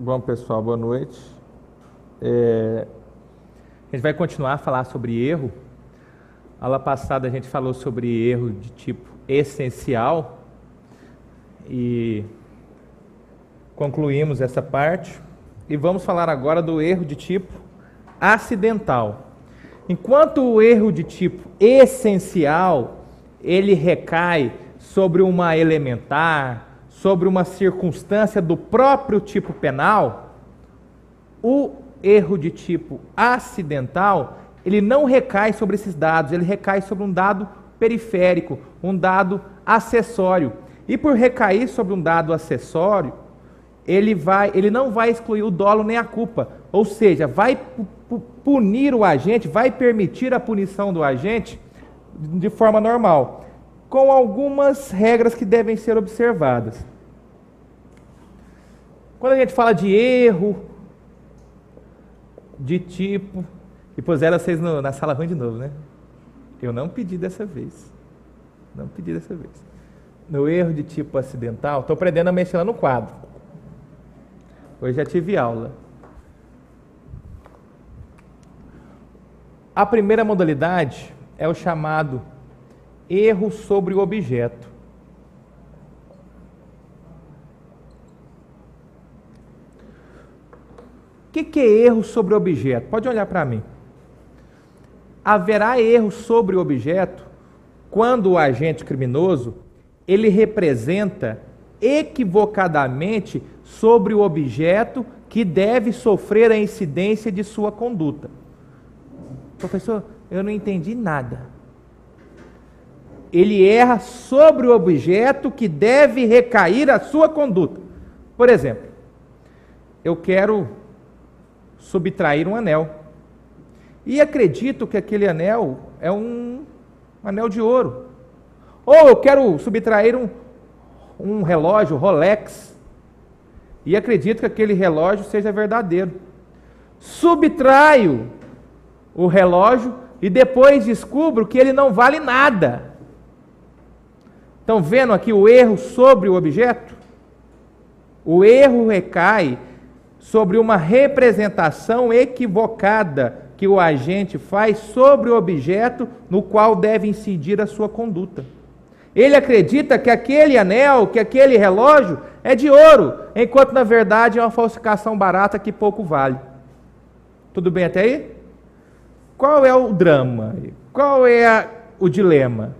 Bom, pessoal, boa noite. A gente vai continuar a falar sobre erro. A aula passada a gente falou sobre erro de tipo essencial e concluímos essa parte. E vamos falar agora do erro de tipo acidental. Enquanto o erro de tipo essencial, ele recai sobre uma elementar, sobre uma circunstância do próprio tipo penal, o erro de tipo acidental, ele não recai sobre esses dados, ele recai sobre um dado periférico, um dado acessório. E por recair sobre um dado acessório, ele não vai excluir o dolo nem a culpa, ou seja, vai punir o agente, vai permitir a punição do agente de forma normal, com algumas regras que devem ser observadas. Quando a gente fala de erro de tipo, e puseram vocês na sala ruim de novo, né? Eu não pedi dessa vez. Não pedi dessa vez. No erro de tipo acidental, estou aprendendo a mexer lá no quadro. Hoje já tive aula. A primeira modalidade é o chamado erro sobre o objeto. O que é erro sobre o objeto? Pode olhar para mim. Haverá erro sobre o objeto quando o agente criminoso ele representa equivocadamente sobre o objeto que deve sofrer a incidência de sua conduta. Professor, eu não entendi nada. Ele erra sobre o objeto que deve recair a sua conduta. Por exemplo, eu quero subtrair um anel. E acredito que aquele anel é um anel de ouro. Ou eu quero subtrair um relógio Rolex. E acredito que aquele relógio seja verdadeiro. Subtraio o relógio e depois descubro que ele não vale nada. Estão vendo aqui o erro sobre o objeto? O erro recai sobre uma representação equivocada que o agente faz sobre o objeto no qual deve incidir a sua conduta. Ele acredita que aquele anel, que aquele relógio é de ouro, enquanto na verdade é uma falsificação barata que pouco vale. Tudo bem até aí? Qual é o drama? Qual é o dilema?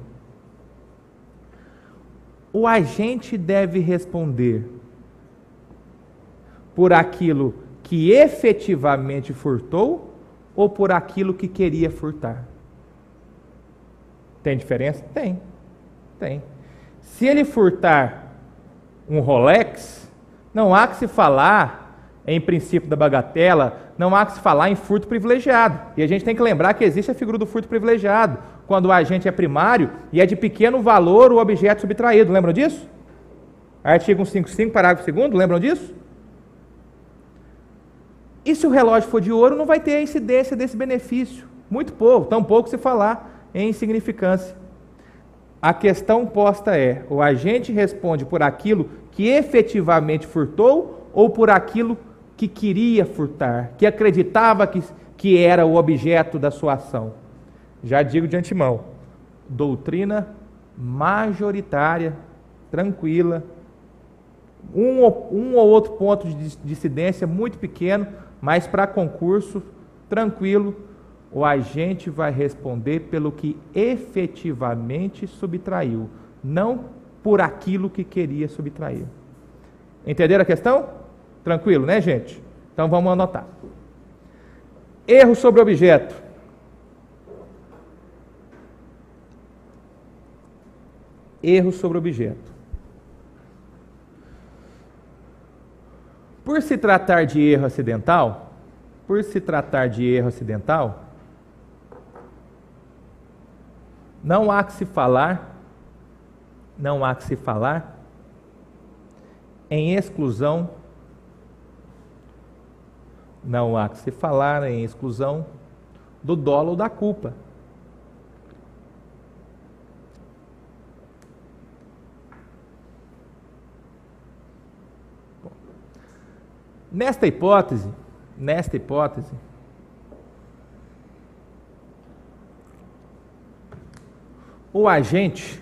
O agente deve responder por aquilo que efetivamente furtou ou por aquilo que queria furtar? Tem diferença? Tem. Se ele furtar um Rolex, não há que se falar em princípio da bagatela, não há que se falar em furto privilegiado. E a gente tem que lembrar que existe a figura do furto privilegiado, quando o agente é primário e é de pequeno valor o objeto subtraído. Lembram disso? Artigo 155, parágrafo 2º, lembram disso? E se o relógio for de ouro, não vai ter a incidência desse benefício. Muito pouco, tão pouco se falar em insignificância. A questão posta é: o agente responde por aquilo que efetivamente furtou ou por aquilo que queria furtar, que acreditava que era o objeto da sua ação? Já digo de antemão, doutrina majoritária, tranquila, um ou outro ponto de dissidência muito pequeno, mas para concurso, tranquilo, o agente vai responder pelo que efetivamente subtraiu, não por aquilo que queria subtrair. Entenderam a questão? Tranquilo, né, gente? Então vamos anotar. Erro sobre objeto. Erro sobre objeto. Por se tratar de erro acidental, não há que se falar em exclusão, do dolo ou da culpa. Nesta hipótese, o agente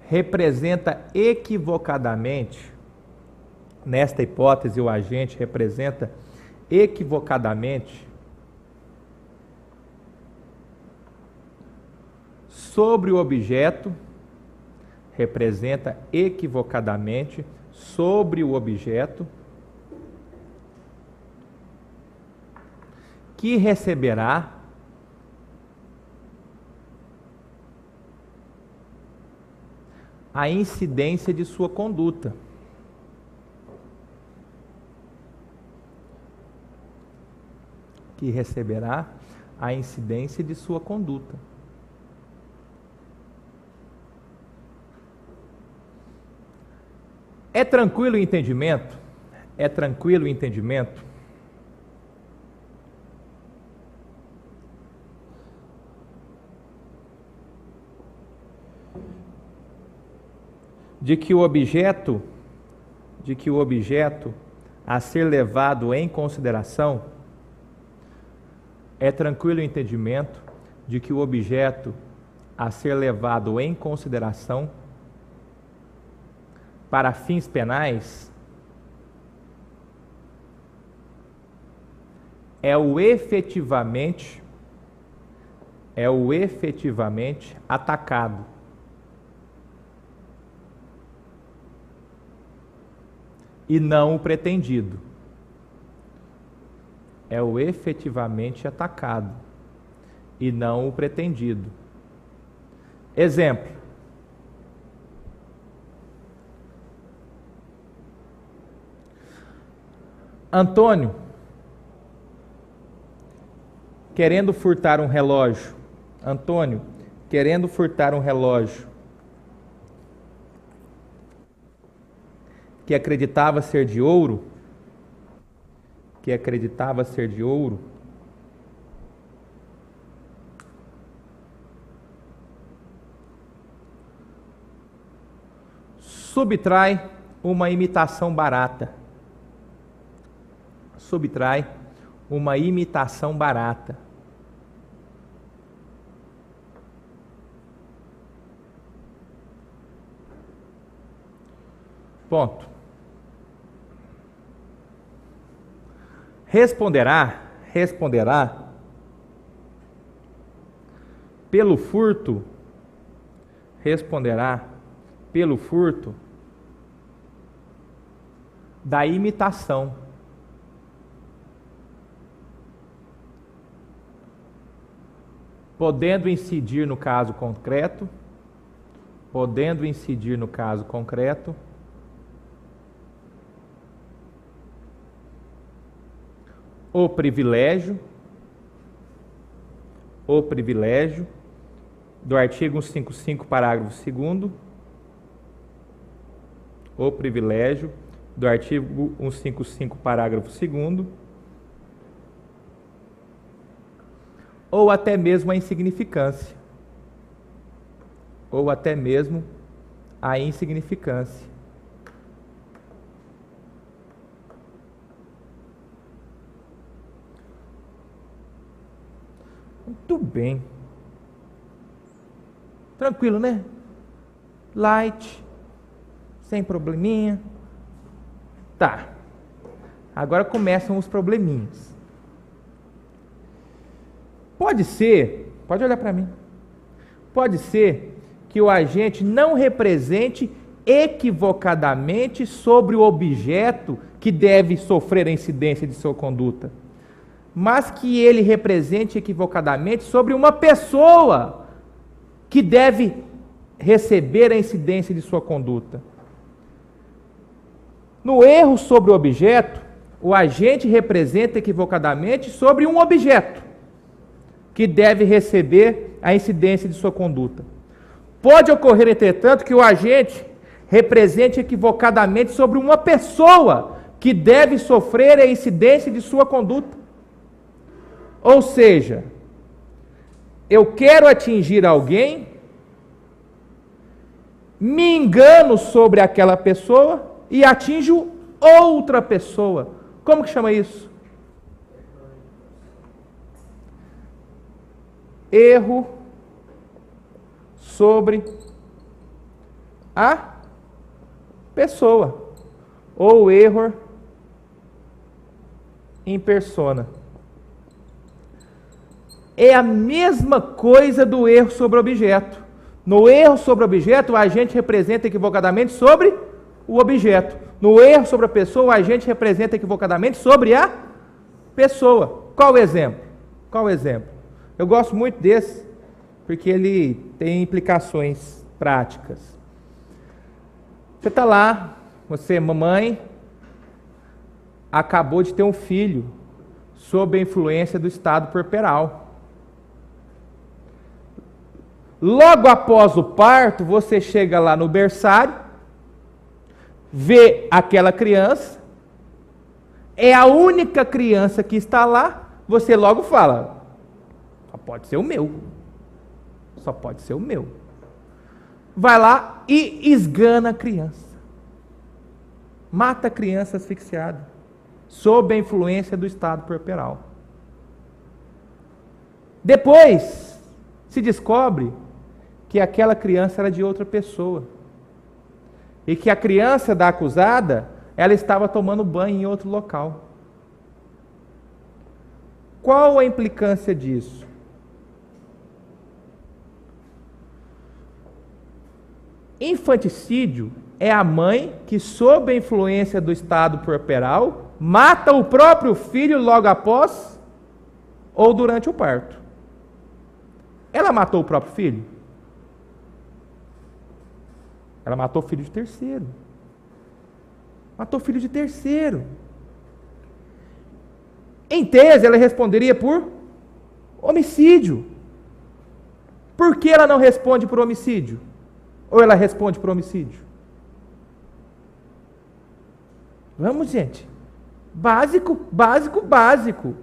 representa equivocadamente, nesta hipótese, o agente representa equivocadamente sobre o objeto, representa equivocadamente sobre o objeto que receberá a incidência de sua conduta. Que receberá a incidência de sua conduta. É tranquilo o entendimento? É tranquilo o entendimento? De que o objeto a ser levado em consideração, é tranquilo o entendimento de que o objeto a ser levado em consideração para fins penais é o efetivamente atacado. E não o pretendido. É o efetivamente atacado e não o pretendido. Exemplo. Antônio, querendo furtar um relógio. Antônio, querendo furtar um relógio que acreditava ser de ouro, subtrai uma imitação barata. Ponto. Responderá pelo furto da imitação. Podendo incidir no caso concreto, o privilégio do artigo 155, parágrafo 2º, o privilégio do artigo 155, parágrafo 2º, ou até mesmo a insignificância. Muito bem. Tranquilo, né? Light, sem probleminha. Tá. Agora começam os probleminhas. Pode ser, pode olhar para mim. Pode ser que o agente não represente equivocadamente sobre o objeto que deve sofrer a incidência de sua conduta, mas que ele represente equivocadamente sobre uma pessoa que deve receber a incidência de sua conduta. No erro sobre o objeto, o agente representa equivocadamente sobre um objeto que deve receber a incidência de sua conduta. Pode ocorrer, entretanto, que o agente represente equivocadamente sobre uma pessoa que deve sofrer a incidência de sua conduta. Ou seja, eu quero atingir alguém me engano sobre aquela pessoa e atinjo outra pessoa. Como que chama isso? Erro sobre a pessoa, ou erro in persona. É a mesma coisa do erro sobre objeto. No erro sobre objeto, o agente representa equivocadamente sobre o objeto. No erro sobre a pessoa, o agente representa equivocadamente sobre a pessoa. Qual o exemplo? Qual o exemplo? Eu gosto muito desse, porque ele tem implicações práticas. Você está lá, você, mamãe, acabou de ter um filho sob a influência do estado puerperal. Logo após o parto, você chega lá no berçário, vê aquela criança, é a única criança que está lá, você logo fala, só pode ser o meu. Só pode ser o meu. Vai lá e esgana a criança. Mata a criança asfixiada, sob a influência do estado puerperal. Depois, se descobre que aquela criança era de outra pessoa. E que a criança da acusada, ela estava tomando banho em outro local. Qual a implicância disso? Infanticídio é a mãe que, sob a influência do estado puerperal, mata o próprio filho logo após ou durante o parto. Ela matou o próprio filho? Ela matou o filho de terceiro. Matou o filho de terceiro. Em tese, ela responderia por homicídio. Por que ela não responde por homicídio? Ou ela responde por homicídio? Vamos, gente. Básico, básico, básico.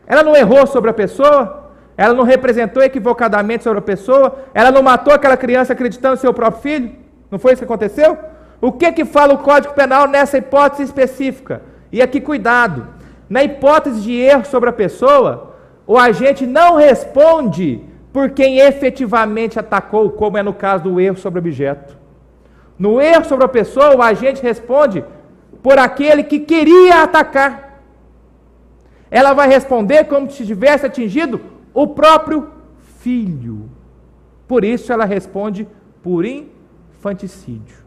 Ela não errou sobre a pessoa? Ela não representou equivocadamente sobre a pessoa? Ela não matou aquela criança acreditando no seu próprio filho? Não foi isso que aconteceu? O que fala o Código Penal nessa hipótese específica? E aqui, cuidado. Na hipótese de erro sobre a pessoa, o agente não responde por quem efetivamente atacou, como é no caso do erro sobre objeto. No erro sobre a pessoa, o agente responde por aquele que queria atacar. Ela vai responder como se tivesse atingido o próprio filho. Por isso ela responde por infanticídio.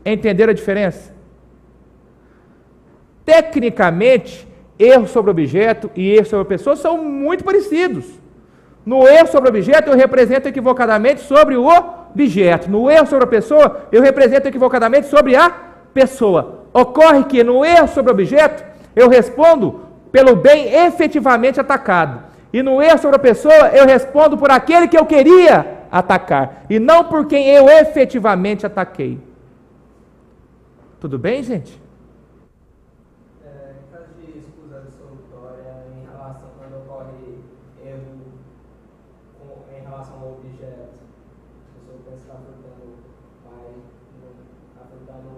Entenderam a diferença? Tecnicamente, erro sobre objeto e erro sobre a pessoa são muito parecidos. No erro sobre objeto, eu represento equivocadamente sobre o objeto. No erro sobre a pessoa, eu represento equivocadamente sobre a pessoa. Ocorre que no erro sobre objeto, eu respondo pelo bem efetivamente atacado. E no erro sobre a pessoa, eu respondo por aquele que eu queria atacar, e não por quem eu efetivamente ataquei. Tudo bem, gente? Em caso de escusa absolutória em relação quando ocorre erro em relação ao objeto, a pessoa pensa que está furtando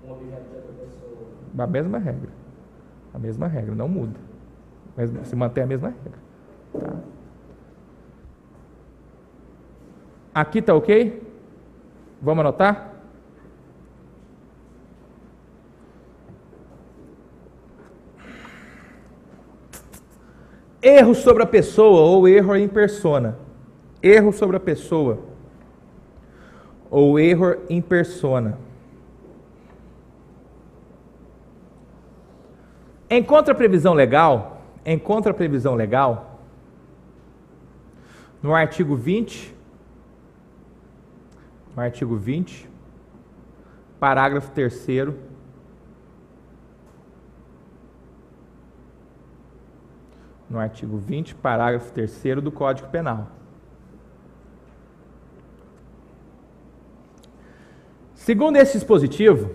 um objeto de outra pessoa. A mesma regra. A mesma regra, não muda. Mas se mantém a mesma regra. Tá. Aqui está ok? Vamos anotar? Erro sobre a pessoa ou erro in persona. Erro sobre a pessoa ou erro in persona. Em contraprevisão legal, no artigo 20, parágrafo 3º, no artigo 20, parágrafo 3º do Código Penal. Segundo esse dispositivo,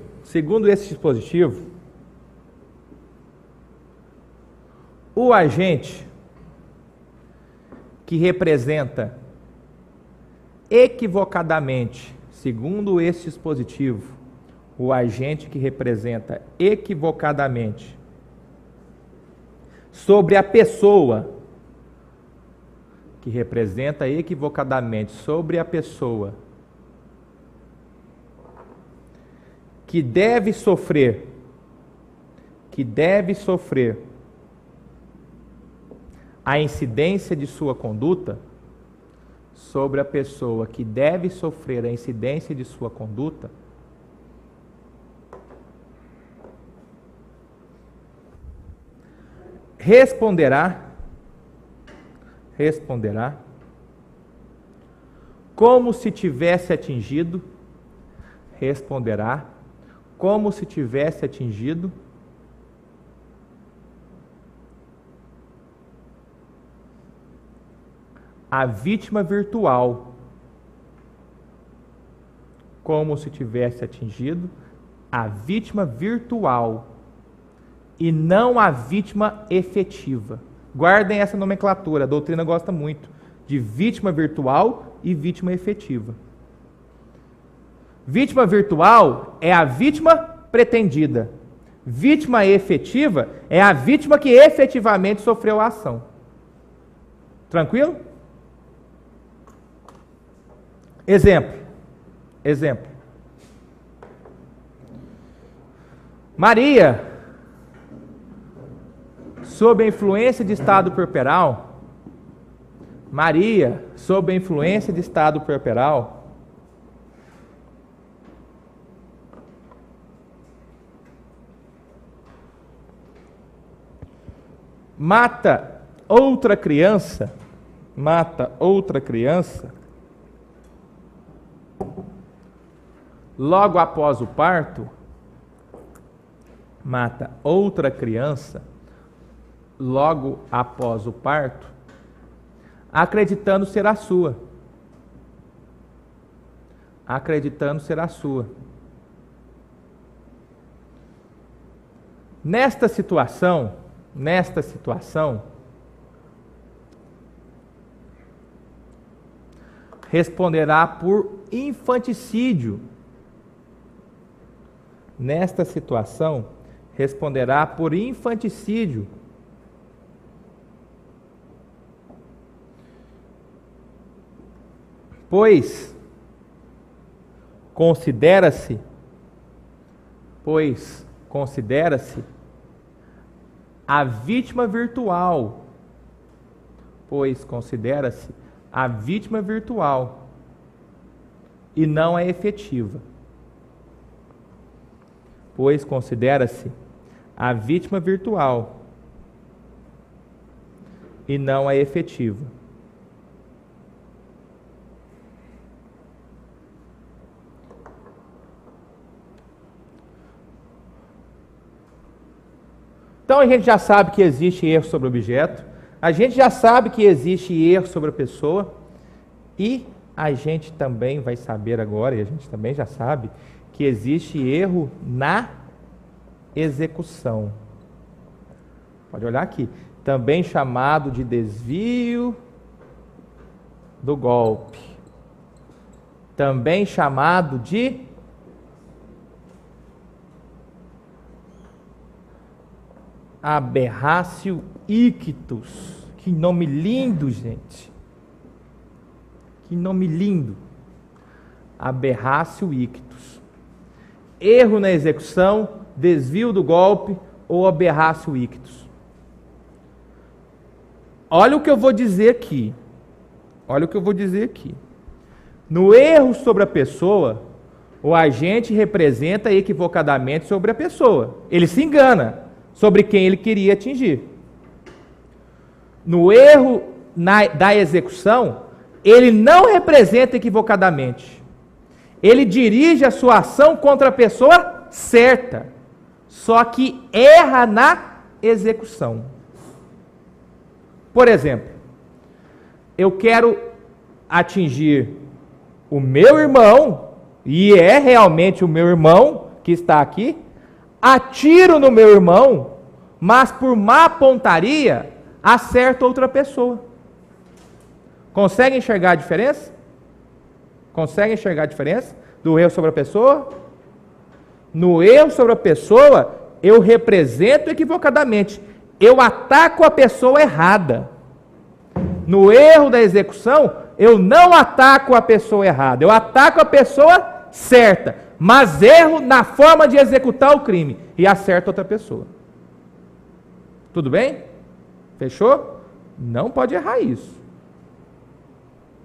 o agente que representa equivocadamente Segundo este dispositivo, o agente que representa equivocadamente sobre a pessoa, que deve sofrer a incidência de sua conduta, responderá como se tivesse atingido a vítima virtual, e não a vítima efetiva. Guardem essa nomenclatura, a doutrina gosta muito de vítima virtual e vítima efetiva. Vítima virtual é a vítima pretendida. Vítima efetiva é a vítima que efetivamente sofreu a ação. Tranquilo? Exemplo. Maria, sob a influência de estado puerperal, mata outra criança, logo após o parto, acreditando ser a sua. Nesta situação, responderá por infanticídio. Pois considera-se a vítima virtual, e não a efetiva. Então a gente já sabe que existe erro sobre o objeto, a gente já sabe que existe erro sobre a pessoa, e a gente também vai saber agora, e a gente também já sabe, que existe erro na execução. Pode olhar aqui, também chamado de desvio do golpe, também chamado de aberratio ictus. Que nome lindo, gente. Que nome lindo. Aberratio ictus. Erro na execução, desvio do golpe ou aberratio ictus. Olha o que eu vou dizer aqui. No erro sobre a pessoa, o agente representa equivocadamente sobre a pessoa. Ele se engana sobre quem ele queria atingir. No erro da execução, ele não representa equivocadamente. Ele dirige a sua ação contra a pessoa certa, só que erra na execução. Por exemplo, eu quero atingir o meu irmão, e é realmente o meu irmão que está aqui, atiro no meu irmão, mas por má pontaria, acerto outra pessoa. Consegue enxergar a diferença? Consegue enxergar a diferença do erro sobre a pessoa? No erro sobre a pessoa, eu represento equivocadamente. Eu ataco a pessoa errada. No erro da execução, eu não ataco a pessoa errada. Eu ataco a pessoa certa. Mas erro na forma de executar o crime. E acerto outra pessoa. Tudo bem? Fechou? Não pode errar isso.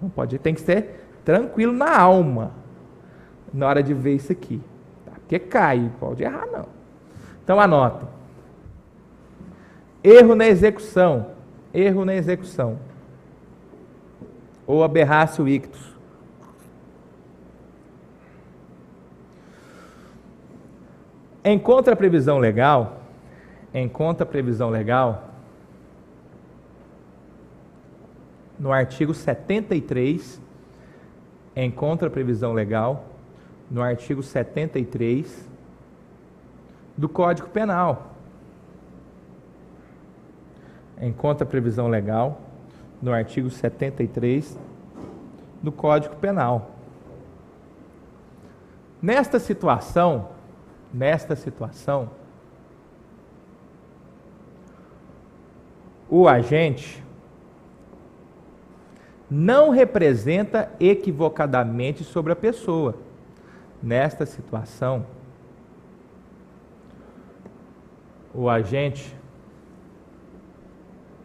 Não pode, tem que ser tranquilo na alma na hora de ver isso aqui. Tá? Porque cai, pode errar não. Então anota. Erro na execução. Erro na execução. Ou aberratio ictus. Em contraprevisão legal, no artigo 73, em contraprevisão legal, no artigo 73 do Código Penal. Em contraprevisão legal, no artigo 73 do Código Penal. Nesta situação, o agente não representa equivocadamente sobre a pessoa. Nesta situação, o agente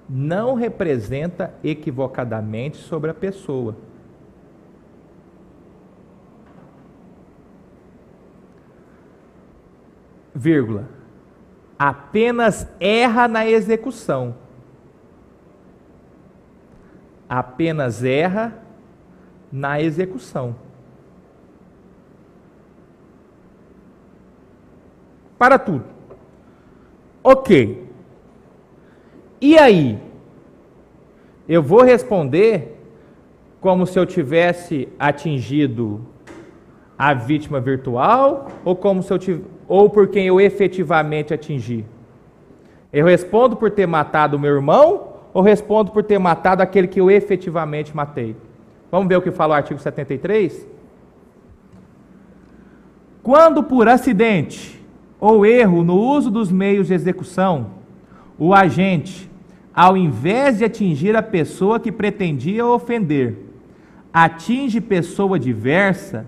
não representa equivocadamente sobre a pessoa. Vírgula. Apenas erra na execução. Apenas erra na execução. Para tudo. Ok. E aí? Eu vou responder como se eu tivesse atingido a vítima virtual ou por quem eu efetivamente atingi? Eu respondo por ter matado o meu irmão ou respondo por ter matado aquele que eu efetivamente matei? Vamos ver o que fala o artigo 73? Quando por acidente ou erro no uso dos meios de execução, o agente, ao invés de atingir a pessoa que pretendia ofender, atinge pessoa diversa,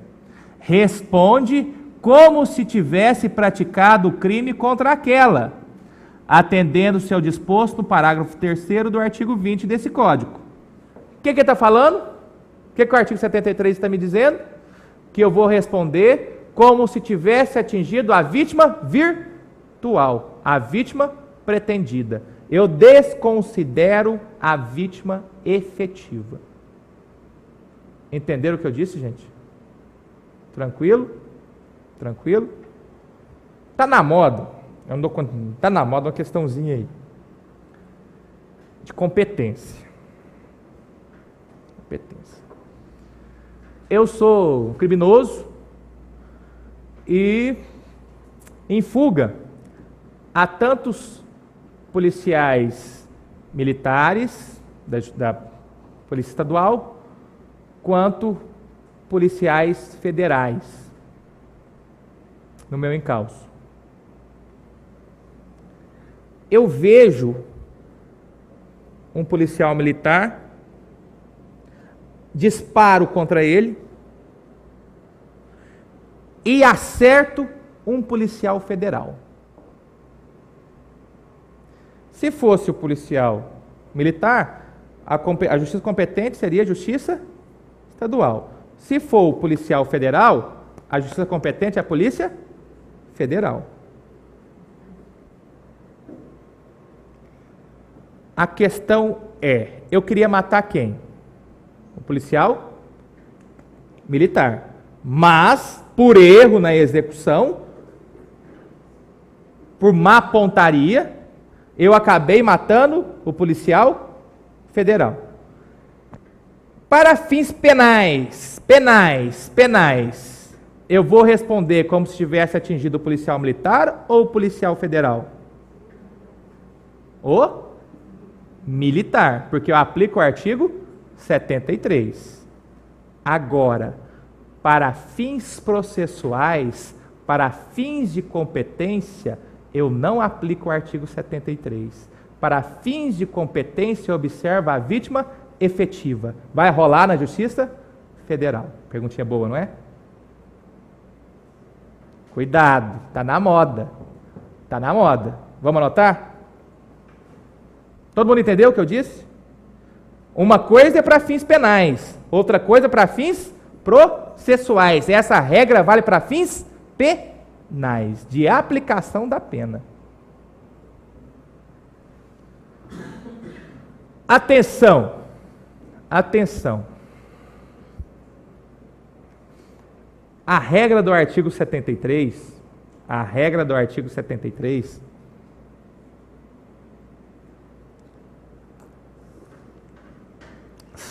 responde como se tivesse praticado o crime contra aquela, atendendo-se ao disposto no parágrafo 3º do artigo 20 desse Código. O que ele está falando? O que o artigo 73 está me dizendo? Que eu vou responder como se tivesse atingido a vítima virtual, a vítima pretendida. Eu desconsidero a vítima efetiva. Entenderam o que eu disse, gente? Tranquilo? Tranquilo? Está na moda. Está na moda uma questãozinha aí. De competência. Competência. Eu sou criminoso e em fuga há tantos policiais militares da Polícia Estadual quanto policiais federais no meu encalço. Eu vejo um policial militar, disparo contra ele e acerto um policial federal. Se fosse o policial militar, a justiça competente seria a justiça estadual. Se for o policial federal, a justiça competente é a polícia federal. A questão é, eu queria matar quem? O policial militar. Mas, por erro na execução, por má pontaria, eu acabei matando o policial federal. Para fins penais, eu vou responder como se tivesse atingido o policial militar ou o policial federal? O militar, porque eu aplico o artigo 73. Agora, para fins processuais, para fins de competência, eu não aplico o artigo 73. Para fins de competência, observa a vítima efetiva. Vai rolar na Justiça Federal. Perguntinha boa, não é? Cuidado, está na moda. Está na moda. Vamos anotar? Todo mundo entendeu o que eu disse? Uma coisa é para fins penais, outra coisa é para fins processuais. Essa regra vale para fins penais, de aplicação da pena. Atenção, atenção. A regra do artigo 73,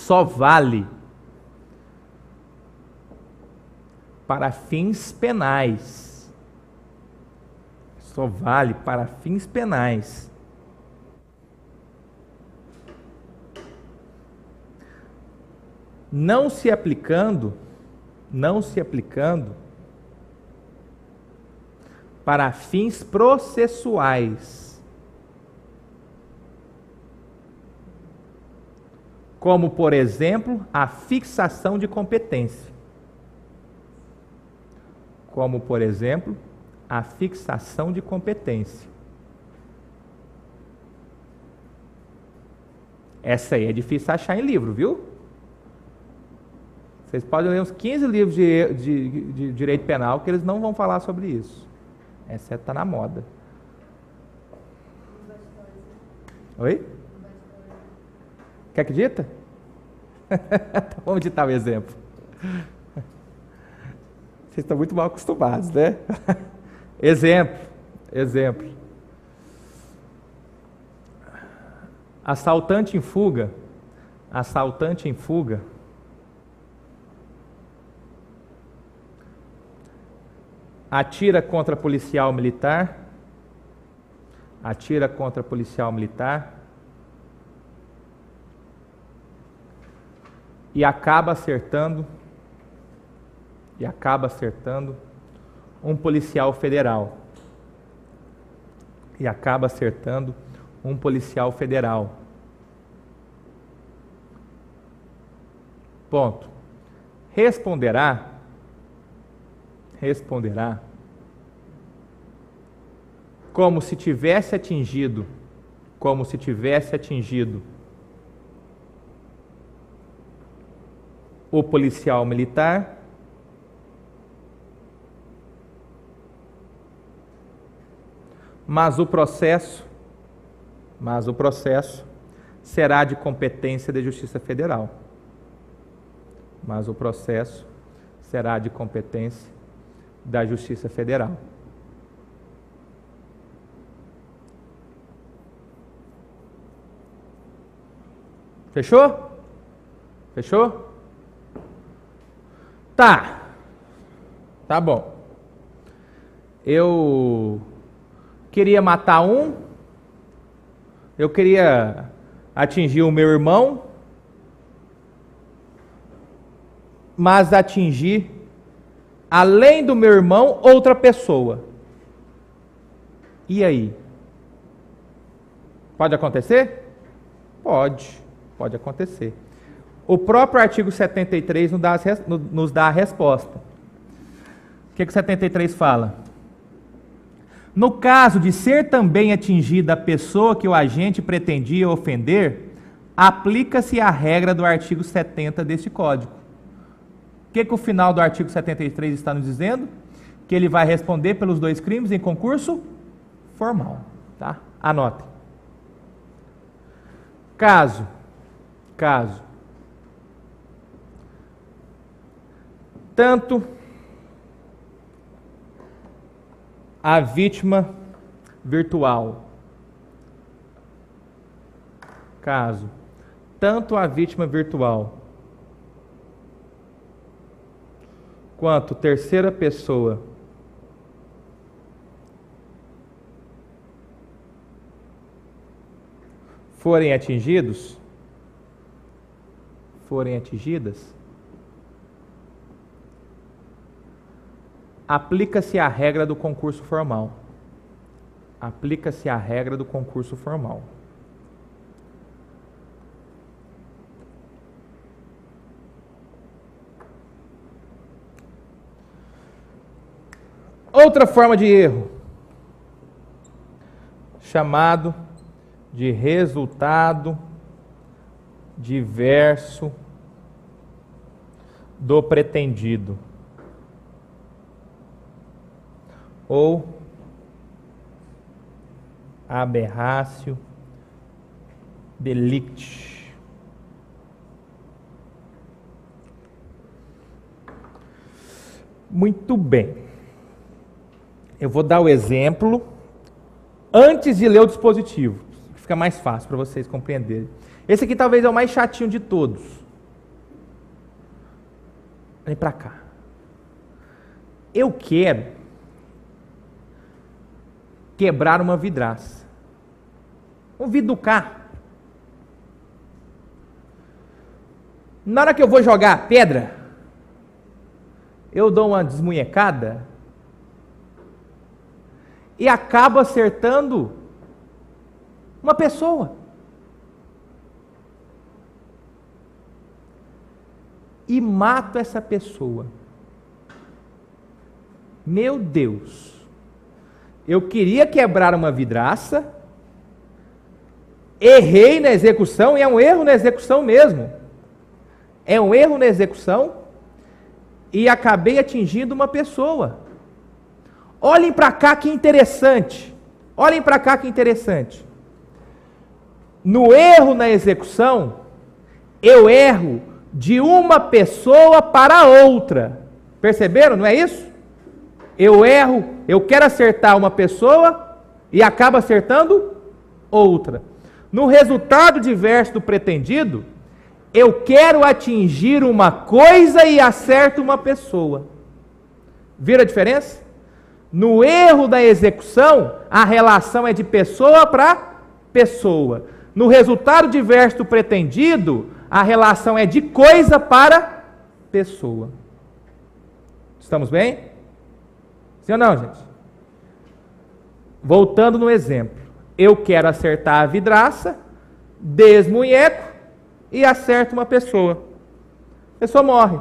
só vale para fins penais. Só vale para fins penais. Não se aplicando para fins processuais, como, por exemplo, a fixação de competência. Como, por exemplo, a fixação de competência. Essa aí é difícil achar em livro, viu? Vocês podem ler uns 15 livros de direito penal que eles não vão falar sobre isso. Essa está na moda. Oi? Quer que dita? Vamos ditar o exemplo. Vocês estão muito mal acostumados, né? Exemplo. Assaltante em fuga. Atira contra policial militar. E acaba acertando um policial federal. Ponto. Responderá como se tivesse atingido o policial militar, mas o processo será de competência da Justiça Federal. Fechou? Tá bom. Eu queria matar eu queria atingir o meu irmão, mas atingir, além do meu irmão, outra pessoa. E aí? Pode acontecer? Pode acontecer. O próprio artigo 73 nos dá a resposta. O que o 73 fala? No caso de ser também atingida a pessoa que o agente pretendia ofender, aplica-se a regra do artigo 70 deste Código. O que o final do artigo 73 está nos dizendo? Que ele vai responder pelos dois crimes em concurso formal. Tá? Anotem. Caso tanto a vítima virtual quanto terceira pessoa forem atingidas, aplica-se a regra do concurso formal. Aplica-se a regra do concurso formal. Outra forma de erro, chamado de resultado diverso do pretendido, ou aberratio delicti. Muito bem. Eu vou dar o exemplo antes de ler o dispositivo, que fica mais fácil para vocês compreenderem. Esse aqui talvez é o mais chatinho de todos. Vem para cá. Eu quero quebrar uma vidraça. Um vidro do carro. Na hora que eu vou jogar pedra, eu dou uma desmunhecada e acabo acertando uma pessoa. E mato essa pessoa. Meu Deus. Eu queria quebrar uma vidraça, errei na execução, e é um erro na execução mesmo. É um erro na execução, e acabei atingindo uma pessoa. Olhem para cá que interessante. Olhem para cá que interessante. No erro na execução, eu erro de uma pessoa para outra. Perceberam? Não é isso? Eu erro, eu quero acertar uma pessoa e acabo acertando outra. No resultado diverso do pretendido, eu quero atingir uma coisa e acerto uma pessoa. Viram a diferença? No erro da execução, a relação é de pessoa para pessoa. No resultado diverso do pretendido, a relação é de coisa para pessoa. Estamos bem? Sim ou não, gente? Voltando no exemplo. Eu quero acertar a vidraça, desmunheco e acerto uma pessoa. A pessoa morre.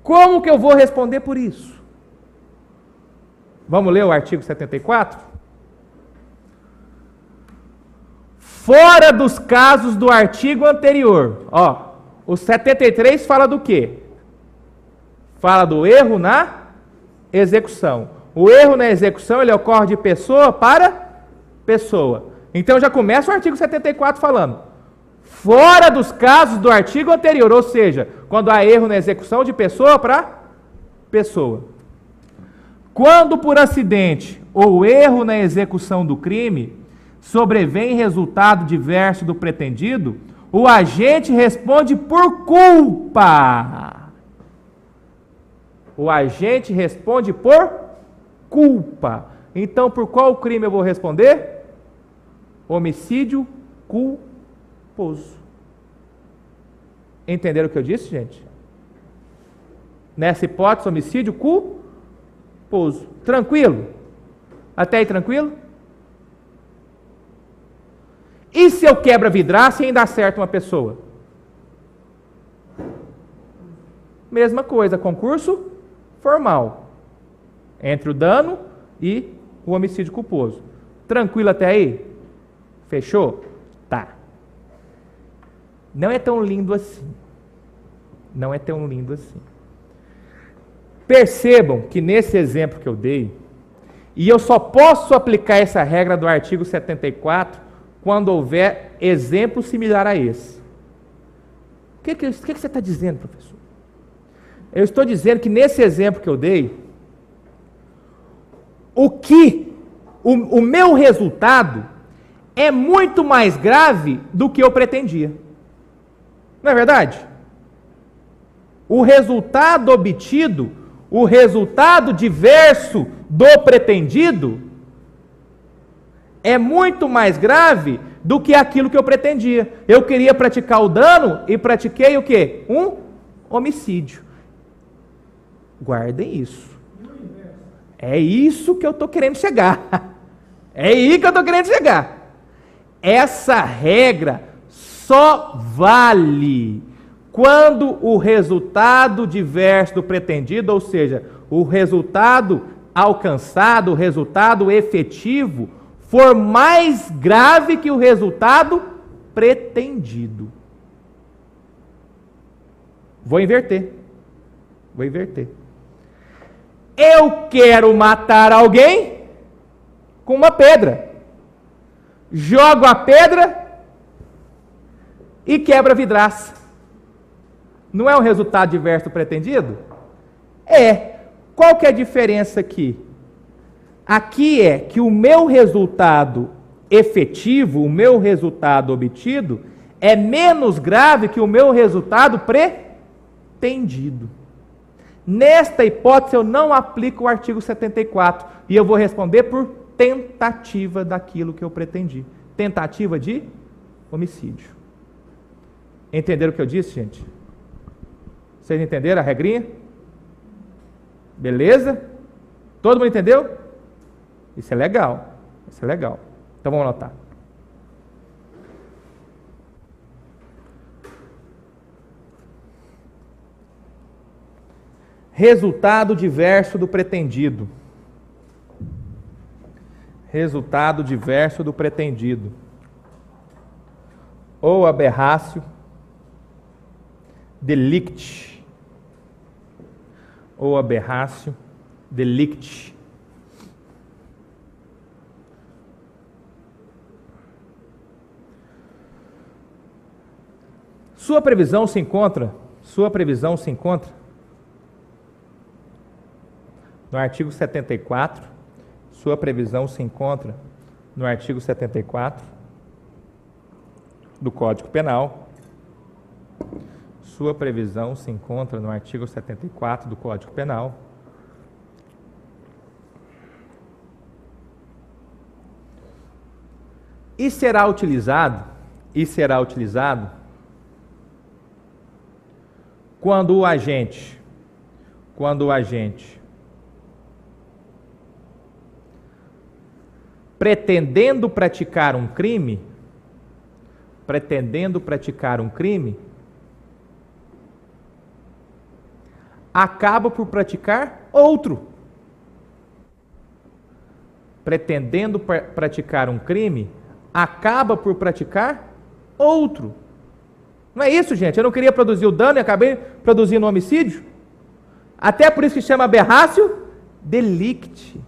Como que eu vou responder por isso? Vamos ler o artigo 74? Fora dos casos do artigo anterior. Ó, o 73 fala do quê? Fala do erro na execução. O erro na execução, ele ocorre de pessoa para pessoa. Então já começa o artigo 74 falando. Fora dos casos do artigo anterior, ou seja, quando há erro na execução de pessoa para pessoa. Quando por acidente ou erro na execução do crime sobrevém resultado diverso do pretendido, o agente responde por culpa. O agente responde por culpa. Então, por qual crime eu vou responder? Homicídio culposo. Entenderam o que eu disse, gente? Nessa hipótese, homicídio culposo. Tranquilo? Até aí tranquilo? E se eu quebro a vidraça e ainda acerto uma pessoa? Mesma coisa, concurso formal. Entre o dano e o homicídio culposo. Tranquilo até aí? Fechou? Tá. Não é tão lindo assim. Não é tão lindo assim. Percebam que nesse exemplo que eu dei, e eu só posso aplicar essa regra do artigo 74 quando houver exemplo similar a esse. O que você está dizendo, professor? Eu estou dizendo que nesse exemplo que eu dei, o meu resultado é muito mais grave do que eu pretendia. Não é verdade? O resultado obtido, o resultado diverso do pretendido, é muito mais grave do que aquilo que eu pretendia. Eu queria praticar o dano e pratiquei o quê? Um homicídio. Guardem isso. É isso que eu estou querendo chegar. É aí que eu estou querendo chegar. Essa regra só vale quando o resultado diverso do pretendido, ou seja, o resultado alcançado, o resultado efetivo, for mais grave que o resultado pretendido. Vou inverter. Eu quero matar alguém com uma pedra. Jogo a pedra e quebra a vidraça. Não é um resultado diverso do pretendido? É. Qual que é a diferença aqui? Aqui é que o meu resultado efetivo, o meu resultado obtido, é menos grave que o meu resultado pretendido. Nesta hipótese, eu não aplico o artigo 74 e eu vou responder por tentativa daquilo que eu pretendi. Tentativa de homicídio. Entenderam o que eu disse, gente? Vocês entenderam a regrinha? Beleza? Todo mundo entendeu? Isso é legal. Então vamos anotar. Resultado diverso do pretendido. Resultado diverso do pretendido. Ou aberratio delicti. Ou aberratio delicti. Sua previsão se encontra no artigo 74, sua previsão se encontra no artigo 74 do Código Penal. Sua previsão se encontra no artigo 74 do Código Penal. E será utilizado quando o agente pretendendo praticar um crime, acaba por praticar outro. Pretendendo praticar um crime, acaba por praticar outro. Não é isso, gente? Eu não queria produzir o dano e acabei produzindo um homicídio? Até por isso que chama aberratio delicti.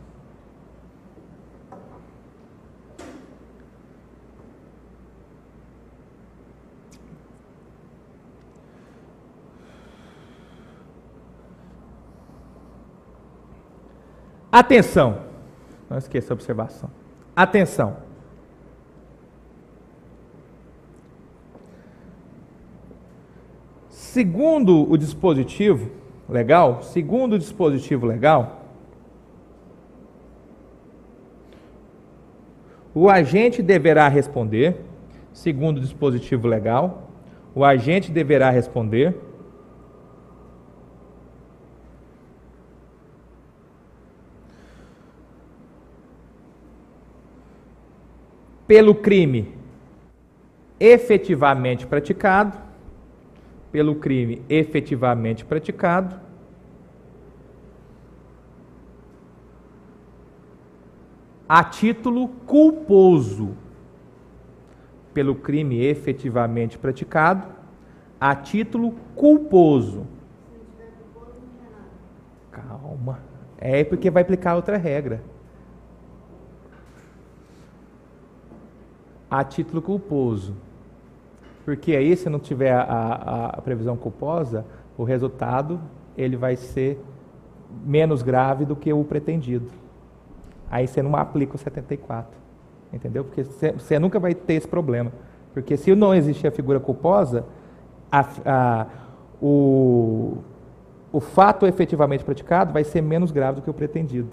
Atenção, não esqueça a observação. Atenção. Segundo o dispositivo legal, o agente deverá responder, segundo o dispositivo legal, o agente deverá responder pelo crime efetivamente praticado, a título culposo. Pelo crime efetivamente praticado, a título culposo. Calma. É porque vai aplicar outra regra. A título culposo. Porque aí, se não tiver a previsão culposa, o resultado ele vai ser menos grave do que o pretendido. Aí você não aplica o 74. Entendeu? Porque você nunca vai ter esse problema. Porque se não existir a figura culposa, o fato efetivamente praticado vai ser menos grave do que o pretendido.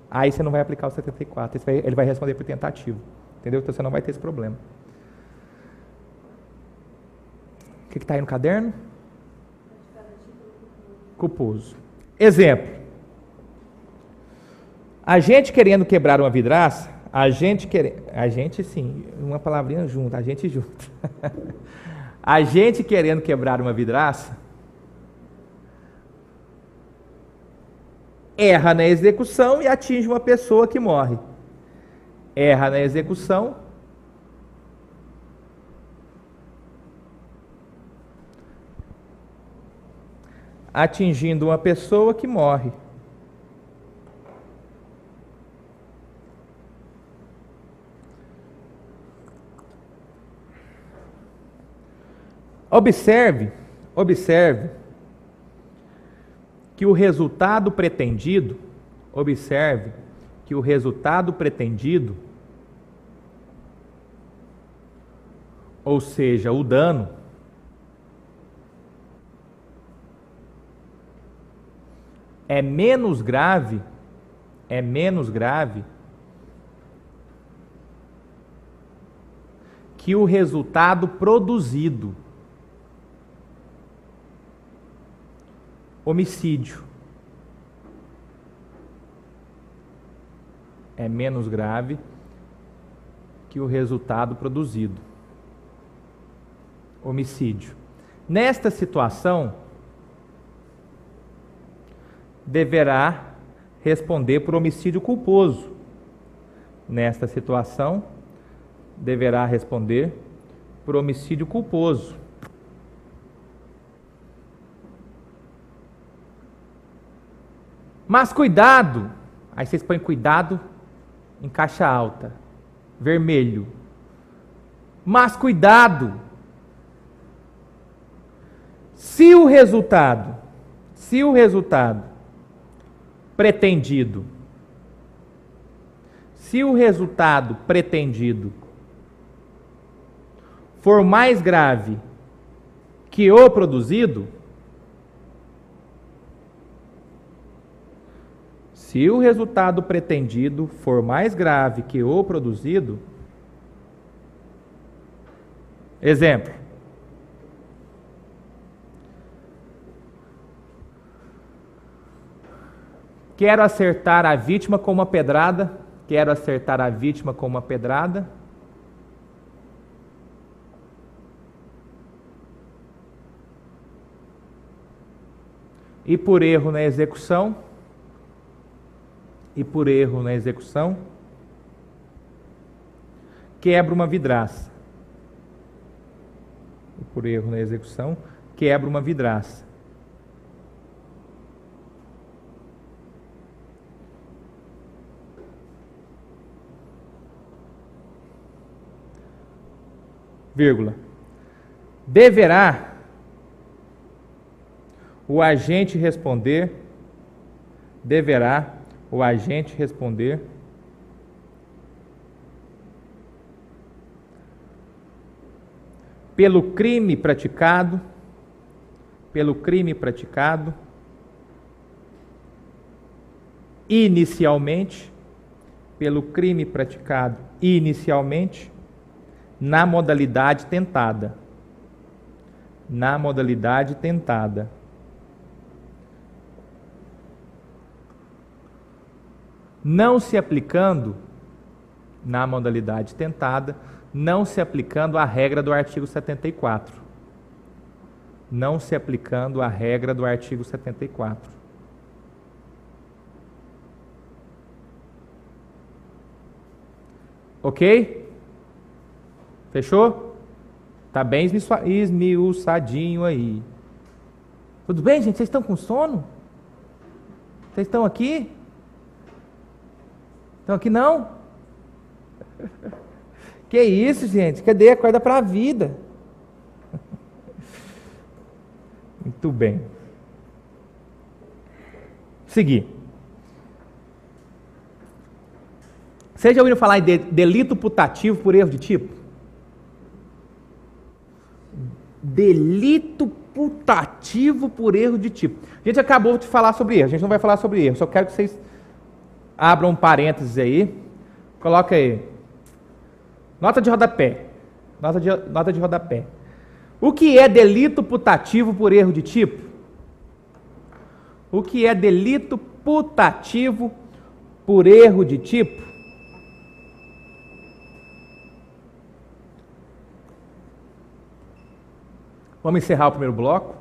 Aí você não vai aplicar o 74. Ele vai responder por tentativa. Entendeu? Então você não vai ter esse problema. O que está aí no caderno? Culposo. Exemplo. A gente querendo quebrar uma vidraça, a gente sim, uma palavrinha junto, a gente junto. A gente querendo quebrar uma vidraça, erra na execução e atinge uma pessoa que morre. Erra na execução, atingindo uma pessoa que morre. Observe que o resultado pretendido, ou seja, o dano, é menos grave que o resultado produzido. Homicídio é menos grave que o resultado produzido. Homicídio. Nesta situação, deverá responder por homicídio culposo. Nesta situação, deverá responder por homicídio culposo. Mas cuidado, aí vocês põem cuidado em caixa alta, vermelho. Mas cuidado, se o resultado pretendido for mais grave que o produzido, se o resultado pretendido for mais grave que o produzido, exemplo, quero acertar a vítima com uma pedrada, e por erro na execução, quebra uma vidraça. Vírgula. Deverá o agente responder pelo crime praticado inicialmente na modalidade tentada. Não se aplicando na modalidade tentada, não se aplicando a regra do artigo 74. Ok? Fechou? Tá bem esmiuçadinho aí. Tudo bem, gente? Vocês estão com sono? Vocês estão aqui? Estão aqui não? Que isso, gente? Cadê? Acorda para a vida. Muito bem. Seguir. Vocês já ouviram falar em delito putativo por erro de tipo? Delito putativo por erro de tipo. A gente acabou de falar sobre erro, a gente não vai falar sobre erro, só quero que vocês abram um parênteses aí, coloca aí. Nota de rodapé. O que é delito putativo por erro de tipo? O que é delito putativo por erro de tipo? Vamos encerrar o primeiro bloco.